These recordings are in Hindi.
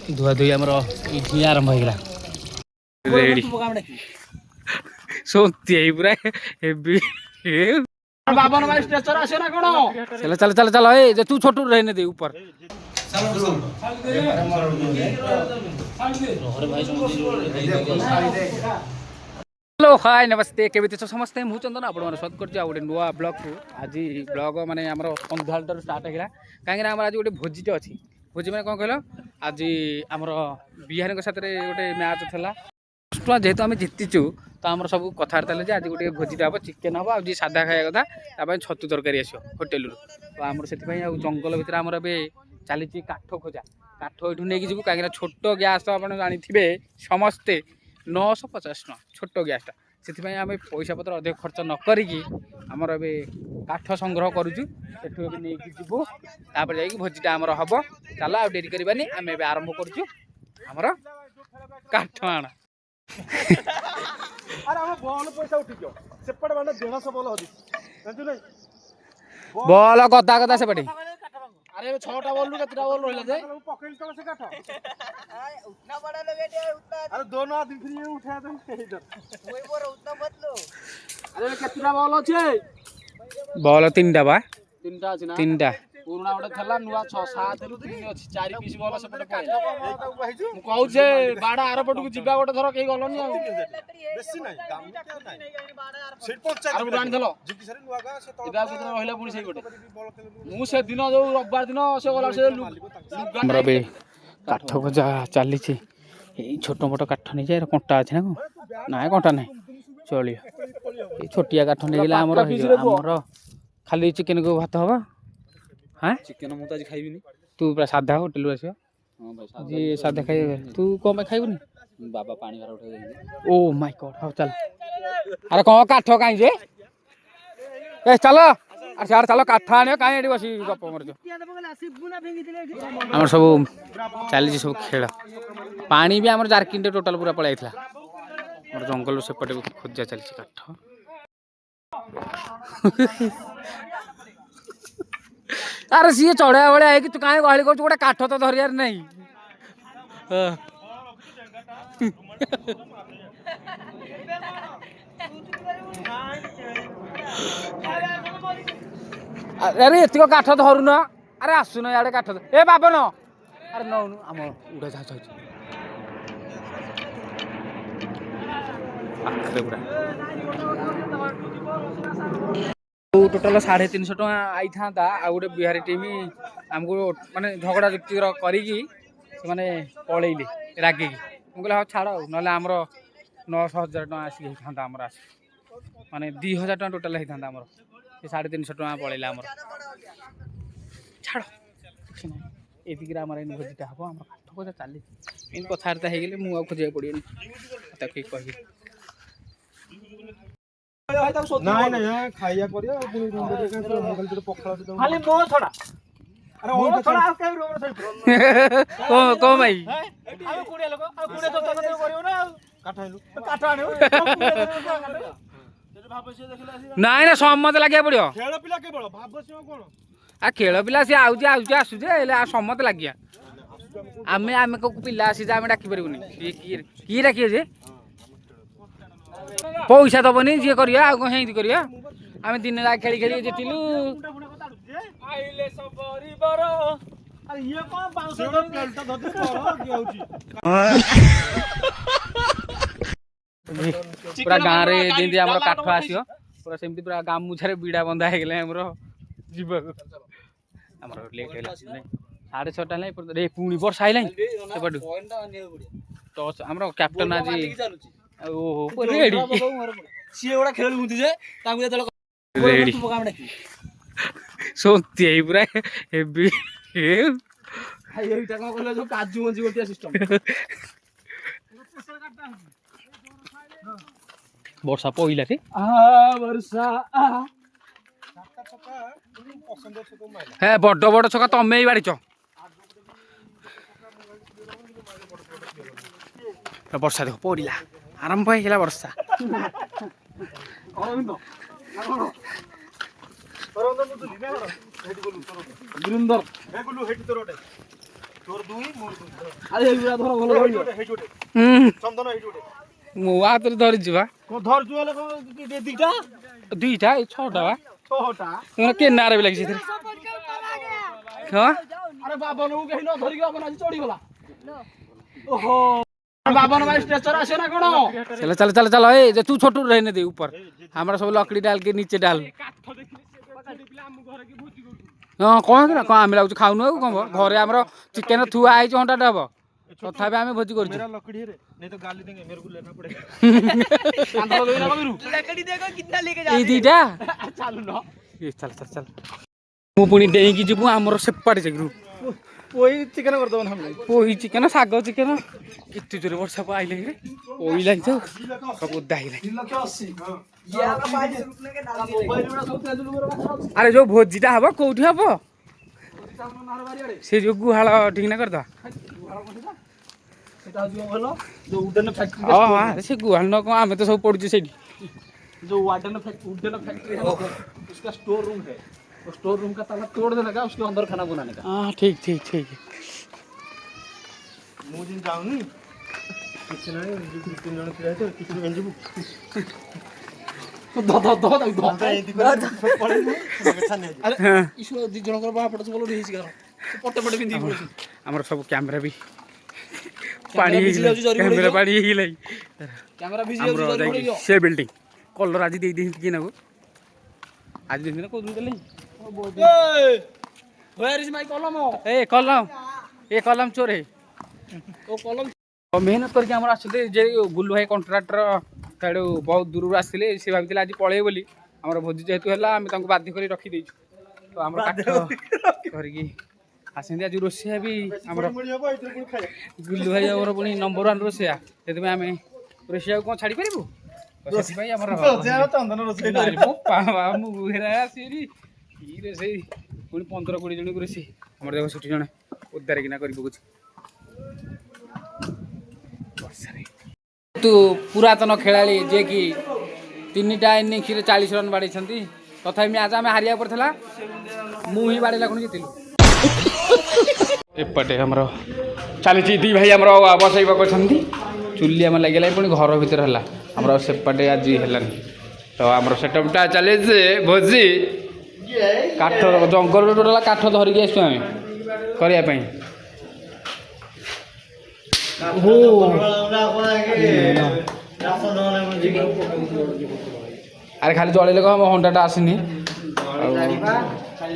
धुआ धुई आमर ये आरंभ हो रेडी सोती पूरा बाबन भाई स्ट्रेचर आसे ना कोन चल चल चल चल ए जे तू छोटू रहने दे ऊपर हेलो हाय नमस्ते केबे तो समस्ते मु चंदन आपण मन स्वागत करछि आ गोटे नुवा ब्लॉग को आज ब्लॉग माने हमर संध्याल स्टार्ट हेला काहे ना हमर आज गोटे भोजीटे अछि भोजी माने कोन कहलो आज हमर बिहार के साथ रे गोटे मैच थला जेहेतु आम जीतिचु तो आम सब कथबार्ता जे आज गोटे भोजीटा हम चिकेन हम आज साधा खाया कथा छतु तरकारी आस होटेल तो आम से जंगल भितर आम चली काठ खोजा काठ यू नहीं जीव कहीं छोट गैस तो आप जानी समस्ते 950 टका छोट गैसटा से आम पैसा पतर अधिक खर्च न करी आमर ए काठ संग्रह करुचु सेठू नहीं जीवु तापर जा भोजीटा आमर हम चल आ डेरी करवानी आम ए आरंभ करुचु आमर काठ आण अरे हम बॉल पैसा उठियो सेपट माने 150 बॉल होदी जानजु नै बॉल गदा गदा सेपटे अरे 6टा बॉल रु केतरा बॉल रहला जे पकइल तो से काठ उतना बड़ा लगे उतना अरे दोनों आदमी फ्री उठा दे इधर ओई बोर उतना बदलो अरे केतरा बॉल अछि बॉल 3टा बा 3टा अछि ना 3टा पुराना गोटे थला नुवा 6 7 रु 3 अछि 4 पीस बॉल सेपटे मु कहू जे बाडा आर पटु जिबा गोटे थरो केही गलोनी आ बेसी नै दाम नै सेट पहुंचा आर उडान थलो जिति सरी नुवा गा से तो एगा केतना रहला पुनी सेई गोटे मु से दिन जो रविवार दिन से गला से हमरा बे काठ खोजा चली छी ए छोटो मोटो काठ नै जाय कंटा अछि ना ना कंटा नै चलियो ए छोटिया काठ नै गेला हमर खाली चिकेन को भात हवा हां चिकेन मु त आज खाइबिनी तू पूरा साधा होटल आसियो हां भाई साधा जी साधा खाइ तू कोमे खाइबनी बाबा पानी भरा उठा दे ओ माय गॉड हाउ चल अरे कौन काठ काई जे ए चलो अरे यार चलो काठ आनियो काई एडी बसी गप मरजो हमर सब चली सब खेल पानी भी हमर जारकिन टोटल पूरा पळै आइथला हमर जंगल सेपटे खोजा चली काठ अरे सी चढ़ा भाया है कि तू कहीं गहली कर गोटे काठ तो धरियार नहीं अरे एतिक काठ धरुन अरे आसुन इे काठ ए बाबन अरे नौनु आम उड़ा जा टोटल 350 टका आई था आ गोटे बिहारी टीम आमको माने झगड़ा जुक्ति करी माने पलैले रागे मुझे हाँ छाड़ ना आमर 900,000 टका आसिक होता आमर आस माने 2000 टका टोटाल होता आमर 350 टका पलैला आमर छाड़ ये आमर भोजीटा हम आम काठ खोजा चली इन कथबार्ता हो गले मुझे खोजा पड़े कह नाही नाही खाइया करियो पुनी रूम रे का मोबाइल तो पखला तो खाली मो छडा अरे ओ छडा आ के रूम रे को भाई आ कुड़िया लोक आ कुड़िया तो करियो ना काठ आइलु काठ आनियो भाबसे देखला आसी नाही ना सम्मत लागिया पड़ियो खेल पिला के बळ भाबसे कोन आ खेल पिला से आउजे आसु जे एले सम्मत लागिया आमे को पिला आसी जा आमे डाकी परबुनी की डाकिए जे पैसा दबनी जी करिया आ हेंदी करिया आमे दिन रात खेली खेली जेतिलु आइले सबरी बर अरे ये कोन 500 प्लेट धति पर की होची पूरा गाँ रे जेंदी हमर काठ आसियो पूरा सेमती पूरा गाम मुछारे बीड़ा बंधा हे गेले हमर जीव हमर लेट हेला नै 6:30 नै रे पुणी वर्षा आइलै सेपटु तो हमर कैप्टन आजी ओहो रेडी सी एवडा खेळ मुंती जे तांगु जे तळ रेडी सोती पूरा हेवी हाय एटा का कहले जो काजू मंजी गोटिया सिस्टम वर्षा पहिला रे वर्षा हे बड़ बड़ छका तमे ही बाड़ीच वर्षा देख पड़ा आरंभ हो वर्षा ତୋର ଦୁଇ ମୋର ଦୁଇ ଆରେ ଏଇଗୁଡ଼ା ଧର ଭଲ ରହିବ ହେଇଟି ଗୋଟେ ହୁଁ ଚନ୍ଦନ ହେଇଟି ଗୋଟେ ମୋ ହାତରେ ଧରିଛି ବା କଣ ଧରଛୁ ହେଲେ କଣ ଦିଟା ଦୁଇଟା ଏଇ ଛଅଟା ବା ଛଅଟା ତମର କେନାରେ ବି ଲାଗିଛି ସେଥିରେ ହଁ ଆରେ ବାବନକୁ କେହି ନ ଧରିକି ବାବନ ଆଜି ଚଢିଗଲା ଓହୋ बाबन भाई स्ट्रेचर आसे ना कौन चल चल चल चल ए जे तू छोटू रहने दे ऊपर हमरा सब लकड़ी डाल के नीचे डाल हाँ कौन कि कौन आम लागु खाऊनु आ कौन घरे आमर चिकेन थुआ है घंटा डब तथापि आम भोजी कर मेरा लकड़ी है नहीं तो गाली देंगे मेरे को लेना पड़ेगा कांधो देना कबिरू लकड़ी देखो कितना लेके जा ए दीटा चालू न ए चल चल चल मु पुनी डेई की जिबु हमर सेपाट जगरू कोई चिकन कर दो हम पोई चिकेन साग चिकेन कितु जोरे वर्षा को आइले रे ओई लाइन छ सब दाइले 380 अरे जो भोजीटा हबो कोठी हबो से जो गुहाल ठीक ना कर दा सेटा जो हलो जो उडन फैक्ट्री हां हां से गुहाल न को आमे तो सब पडुची सेठी जो उडन फैक्ट्री है उसका स्टोर रूम है वो स्टोर रूम का ताला तोड़ देने का उसके अंदर खाना बनाने का हां ठीक ठीक ठीक मु दिन जाऊनी किछ नाही जो तीन जण खिला तो किछ एंजिबु दो अरे इसो दि जण कर बा पट बोलो रहिस कर पटे पटे बिंदी बोलो हमर सब कैमरा भी पानी कैमरा पानी हिलाई कैमरा भिजी हमरो से बिल्डिंग कलर आज दे दे कि ना आज दिन ना को दिन देले वेयर इज माय कलम ए कलम चोर है ओ कलम मेहनत करके आम आसते जे गुल्लू भाई कंट्राक्टर ताड़ू बहुत दूर आसते सी भाई आज पलैबे बोली आम भोजी जेहेतु है आम बाध्य कर रखीदे तो आम काठ करके आसती आज रोषिया भी आम गुल्लू भाई आम पुणी नंबर 1 रोषिया से आम रोषिया को छाड़ी पारू पुणी 15-20 जन को रोषे आम देख सेठी जड़े उद्धार किना कर पकुच तू पुरातन खेलाड़ी जे कि 3टा इनिंग्स 40 रन बाड़ी तथापि मैच आम हारिया पड़ा मु ही बाड़ेला कौन जीतलु एपटे आमर चली दी भाई आम बसैबा चुली आम लगे पुणी घर भर है आमर सेपटे आज है तो आम सेटअपटा चले भोजी काठ जंगल टोटाल काठ धरिकी आसु आम करने अरे खाली जड़े कह हंटाटा आसनी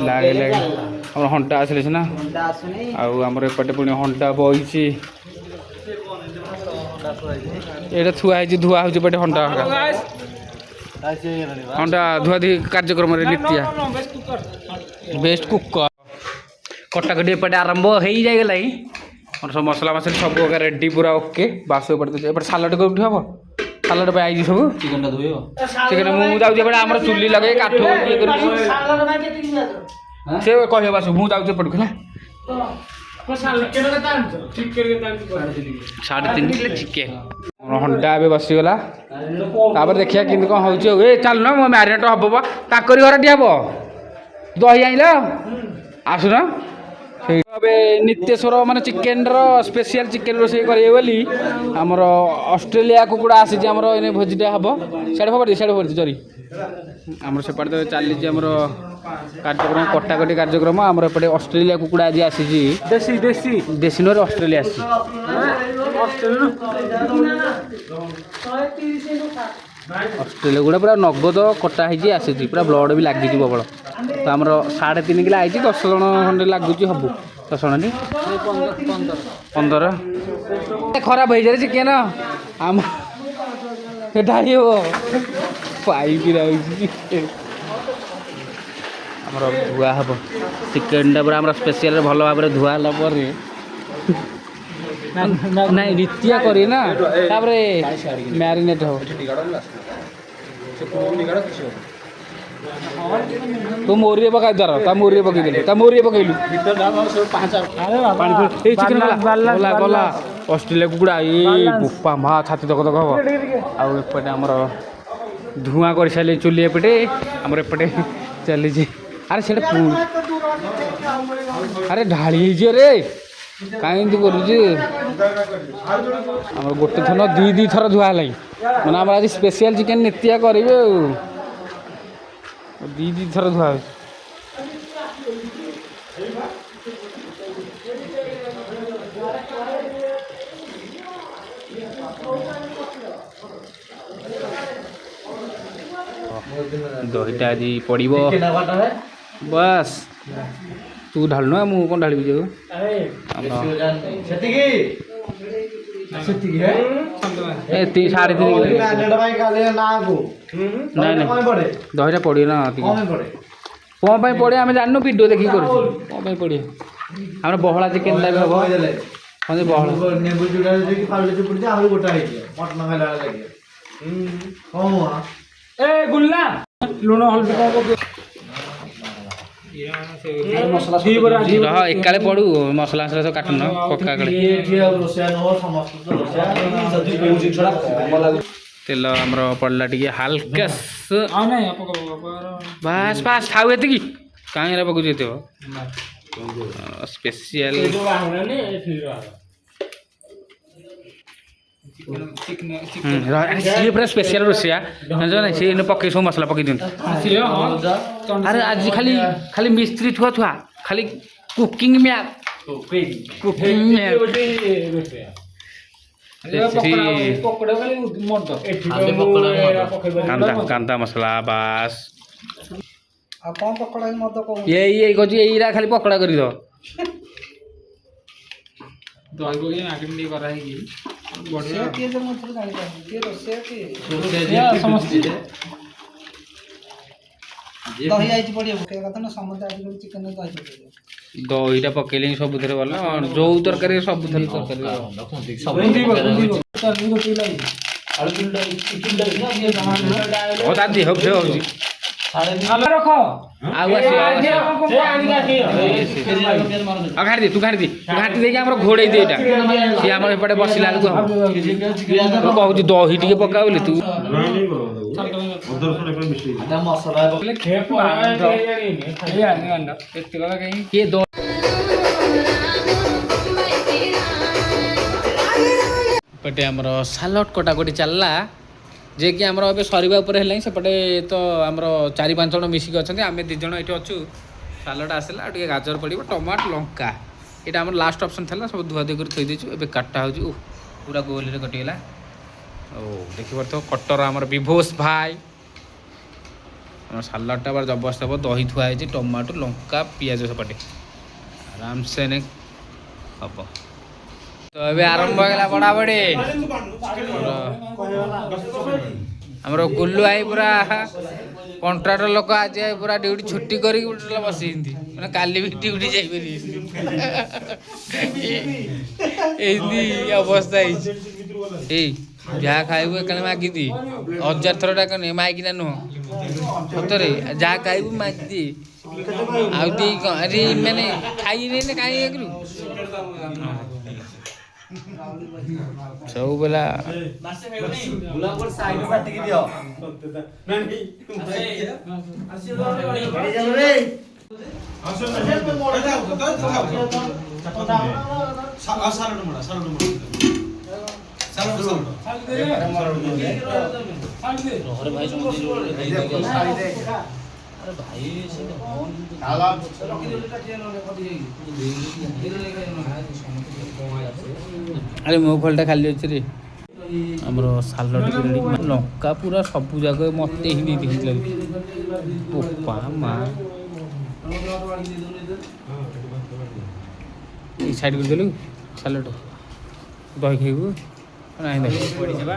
लगे लगे आम हंटा आसले सीना आमर एपटे पुणी हंटा बही ये थुआई धुआ हो हंटा हंटा धुआधुई कार्यक्रम नित्या बेस्ट कुकर कटाकटी एपटे आरंभ हो जाएगा और सब मसला मसला सब रेडी पूरा ओके बास एपटे सालड कौटी हम सालड पे आई सब चिकेन चिकेन मुझे जाऊँ आम चुली लगे काठ से कह बास मुझे जाऊँ एपटू है 3.5 किलो चिकेन हंटा ए बसीगला देखिए कि कौन हो चल ना मो मैरिनेट हम ताकरी घर टी हम दही आइल आसुन नित्येश्वर माने चिकेन स्पेशल चिकेन रोसे करेंगे बोली आमर ऑस्ट्रेलिया कुकुड़ा आसी भोजीटा हम सियाड़े फबड़ी जरी आमर सेपटे तो चली कार्यक्रम कटाकटी कार्यक्रम आमर एपटे ऑस्ट्रेलिया कुकुड़ा आज आसी देसी देसी देसी नुह ऑस्ट्रेलिया आसी ऑस्ट्रेलिया गुड़ा पूरा नगद कटा है आसी पूरा ब्लड भी लगी प्रबल तो आमर 3.5 किलो आई 10 जन खंडे लगुच हबू 10 जन 15 खराब हो जाए चिकेन आम ढाई हो पाइप आमर धुआ हम चिकेनटा पूरा आम स्पेशल भल भाव धुआ ना नित्या करी ना मैरिनेट हो तो मोरी पकाई दर मोरी पकईलु मोरी पकईलु गला ऑस्ट्रेलिया कुकुड़ा ये बुपा माँ छाती तक तक हम आउटे आमर धुआं कर सारे चुली एपटे आमर एपटे चली अरे से अरे ढाई रे କାହିଁ ଏମିତି କରୁଛି ଆମର ଗୋଟେ ଥର ଦୁଇ ଥର ଧୁଆ ହେଲାଣି ମାନେ ଆମର ଆଜି ସ୍ପେଶିଆଲ ଚିକେନ୍ ନିତିଆ କରିବେ ଆଉ ଦୁଇ ଥର ଧୁଆ ହେଉଛି। ଦହିଟା ଆଜି ପଡ଼ିବ ବାସ୍ ତୁ ଢାଳୁନୁ ମୁଁ କ'ଣ ଢାଳିବି ଯୋଉ ଏତିକି 3.5 ନାଇଁ ଦହିଟା ପଡ଼ିବ ନା କ'ଣ ପାଇଁ ପଡ଼େ ଆମେ ଜାଣିନୁ ଭିଡ଼ିଓ ଦେଖିକି କରୁଛୁ କ'ଣ ପାଇଁ ପଡ଼ିବ ଆମର ବହଳା ଚିକେନ୍ ଟା ବି ହବ ହଁ ଯେ ବହଳା ଏ ଗୁଲ୍ଲା ଲୁଣ ହଳଦୀ କ'ଣ ପକେଇ ଏକାଳେ ପଡୁ ମସଲା ମସଲା ସବୁ କାଟୁନ ପକ୍କା କାଳେ ତେଲ ଆମର ପଡ଼ିଲା ଟିକେ ହାଲକା ବାସ୍ ବାସ୍ ଥାଉ ଏତିକି କାହିଁ ଏରା ପକଉଛି ଏତେ ସ୍ପେସିଆଲ ସିଏ ପୁରା ସ୍ପେଶିଆଲ ରୋଷେଇଆ ଜାଣିଛ ନା ସିଏ ପକେଇ ସବୁ ମସଲା ପକେଇ ଦିଅନ୍ତି ଆରେ ଆଜି ଖାଲି ଖାଲି ମିସ୍ତ୍ରୀ ଥୁଆ ଖାଲି କୁକିଂ ମ୍ୟାନ୍ କାନ୍ଦା ମସଲା ବାସ୍ ଏଇ କହୁଛି ଏଇରା ଖାଲି ପକୋଡ଼ା କରିଦ ଦହି ପକେଇ ଆଗରେ ଟିକେ କରାହେଇକି ଦହିଟା ପକେଇଲେ ହିଁ ସବୁଥିରେ ଭଲ ଯୋଉ ତରକାରୀ ସବୁଥିରେ ତରକାରୀ ହଉଛି ରଖ ଆଉ ଘାଟି ତୁ ଘାଟି ଦେଇକି ଆମର ଘୋଡ଼େଇ ଦେ ଏଇଟା ସିଏ ଆମର ଏପଟେ ବସିଲା ବେଳକୁ କହୁଛି ଦହି ଟିକେ ପକା ବୋଲି ତୁ ଏପଟେ ଆମର ସାଲଡ କଟାକଟି ଚାଲିଲା ଯେ କି ଆମର ଏବେ ସରିବା ଉପରେ ହେଲାଣି ସେପଟେ ତ ଆମର 4-5 ଜଣ ମିଶିକି ଅଛନ୍ତି ଆମେ 2 ଜଣ ଏଠି ଅଛୁ ସାଲଡ ଆସିଲା ଆଉ ଟିକେ ଗାଜର ପଡ଼ିବ ଟମାଟୋ ଲଙ୍କା ଏଇଟା ଆମର ଲାଷ୍ଟ ଅପସନ୍ ଥିଲା ସବୁ ଧୁଆଧୁଇ କରି ଥୋଇ ଦେଇଛୁ ଏବେ କାଟା ହେଉଛି ପୁରା ଗୋଲରେ କଟିଗଲା ଆଉ ଦେଖିପାରୁଥିବ କଟର ଆମର ବିଭୋଷ ଭାଇ ଆମର ସାଲଡଟା ବା ଜବରଦସ୍ତ ହେବ ଦହି ଥୁଆ ହେଇଛି ଟମାଟୋ ଲଙ୍କା ପିଆଜ ସେପଟେ ଆରାମସେ ହେବ ତ ଏବେ ଆରମ୍ଭ ହେଇଗଲା ବଢ଼ାବଢ଼ି ଆମର ଗୁଲୁ ଭାଇ ପୁରା କଣ୍ଟ୍ରାକ୍ଟର ଲୋକ ଆଜି ପୁରା ଡ୍ୟୁଟି ଛୁଟି କରିକି ଗୋଟେ ବସିଛନ୍ତି ମାନେ କାଲି ବି ଡ୍ୟୁଟି ଯାଇପାରିବେ ଏମିତି ଅବସ୍ଥା ହେଇଛି ଏଇ ଯାହା ଖାଇବୁ ଏକାଳେ ମାଗିଦି 1000 ଥର ଡାକନି ମାଇକିନା ନୁହଁ ସତରେ ଯାହା ଖାଇବୁ ମାଗିଦି ଆଉ ଦେଇ କ'ଣ ଆରେ ମାନେ ଖାଇନି ନା କାହିଁ ଏକରୁ ସବୁ ବେଲା ଆରେ ମୋ ଫଳଟା ଖାଲି ଅଛି ରେ ଆମର ସାଲଡ ଟିକେ ରେଡ଼ି ଲଙ୍କା ପୁରା ସବୁ ଯାକ ମତେ ହିଁ ଦେଇଥିଲା ବୋପା ମା ଏଇ ସାଇଡ୍ କରିଦେଲୁ ସାଲଡ ଦହି ଖାଇବୁ ନାଇଁ ଦହି ପଡ଼ିଯିବା